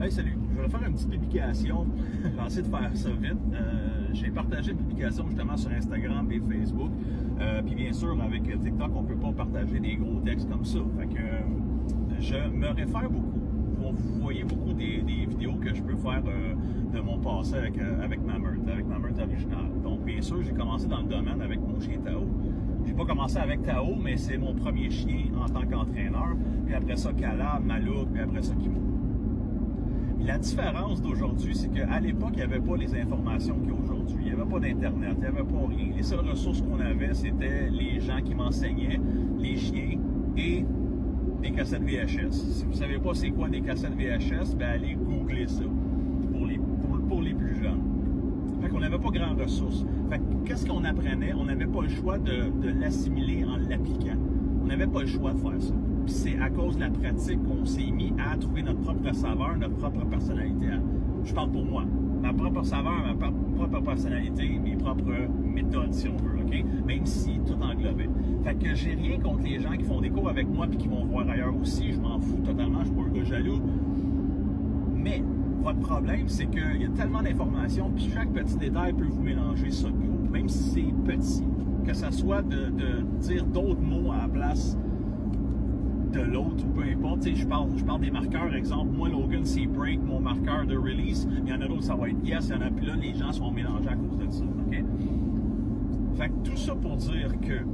Hey, salut! Je vais faire une petite publication. Je vais essayer de faire ça vite. J'ai partagé une publication justement sur Instagram et Facebook. Puis bien sûr, avec TikTok, on ne peut pas partager des gros textes comme ça. Fait que je me réfère beaucoup. Vous voyez beaucoup des vidéos que je peux faire de mon passé avec ma meurtre originale. Donc, bien sûr, j'ai commencé dans le domaine avec mon chien Tao. J'ai pas commencé avec Tao, mais c'est mon premier chien en tant qu'entraîneur. Puis après ça, Kala, Malouk, puis après ça, Kimo. La différence d'aujourd'hui, c'est qu'à l'époque, il n'y avait pas les informations qu'il y a aujourd'hui. Il n'y avait pas d'Internet, il n'y avait pas rien. Les seules ressources qu'on avait, c'était les gens qui m'enseignaient, les chiens et des cassettes VHS. Si vous ne savez pas c'est quoi des cassettes VHS, ben allez googler ça pour les plus jeunes. Fait qu'on n'avait pas grand ressources. Fait que qu'est-ce qu'on apprenait? On n'avait pas le choix de l'assimiler en l'appliquant. On n'avait pas le choix de faire ça. Puis c'est à cause de la pratique qu'on s'est mis à trouver notre propre saveur, notre propre personnalité. Je parle pour moi. Ma propre saveur, ma propre personnalité, mes propres méthodes, si on veut, OK? Même si tout englobait. Fait que j'ai rien contre les gens qui font des cours avec moi puis qui vont voir ailleurs aussi. Je m'en fous totalement, je suis pas un gars jaloux. Mais votre problème, c'est qu'il y a tellement d'informations, puis chaque petit détail peut vous mélanger ça gros, même si c'est petit. Que ça soit de dire d'autres mots à la place de l'autre, ou peu importe. Je parle des marqueurs, exemple, moi, Logan, c'est break, mon marqueur de release. Il y en a d'autres, ça va être yes, il y en a, puis là, les gens sont mélangés à cause de ça, OK? Fait que tout ça pour dire que,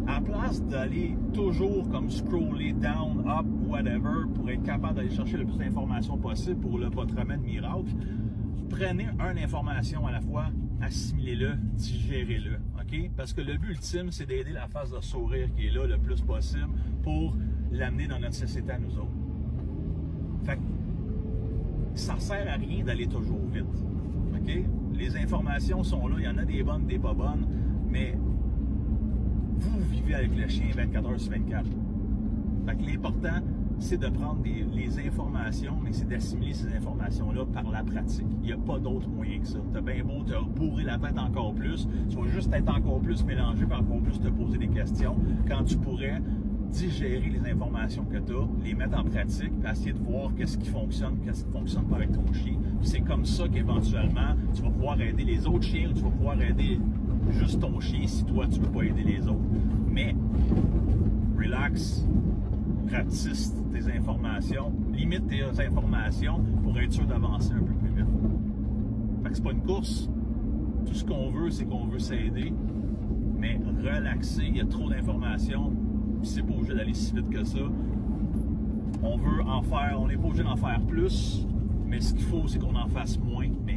à place d'aller toujours comme scroller down, up, whatever, pour être capable d'aller chercher le plus d'informations possible pour votre remède miracle, prenez une information à la fois, assimilez-le, digérez-le, OK? Parce que le but ultime, c'est d'aider la phase de sourire qui est là le plus possible pour l'amener dans notre société à nous autres. Fait que ça ne sert à rien d'aller toujours vite, OK? Les informations sont là, il y en a des bonnes, des pas bonnes, mais vous vivez avec le chien 24 heures sur 24. Fait que l'important, c'est de prendre les informations, mais c'est d'assimiler ces informations-là par la pratique. Il n'y a pas d'autre moyen que ça. Tu as bien beau te bourrer la tête encore plus, tu vas juste être encore plus mélangé, par encore plus te poser des questions, quand tu pourrais digérer les informations que tu as, les mettre en pratique, puis essayer de voir qu'est-ce qui fonctionne, qu'est-ce qui ne fonctionne pas avec ton chien. C'est comme ça qu'éventuellement, tu vas pouvoir aider les autres chiens, ou tu vas pouvoir aider juste ton chien si toi, tu ne peux pas aider les autres. Mais, relax, ratisse tes informations, limite tes informations pour être sûr d'avancer un peu plus vite. Fait que c'est pas une course. Tout ce qu'on veut, c'est qu'on veut s'aider, mais relaxer, il y a trop d'informations, c'est pas obligé d'aller si vite que ça. On veut en faire, on n'est pas obligé d'en faire plus, mais ce qu'il faut, c'est qu'on en fasse moins, mais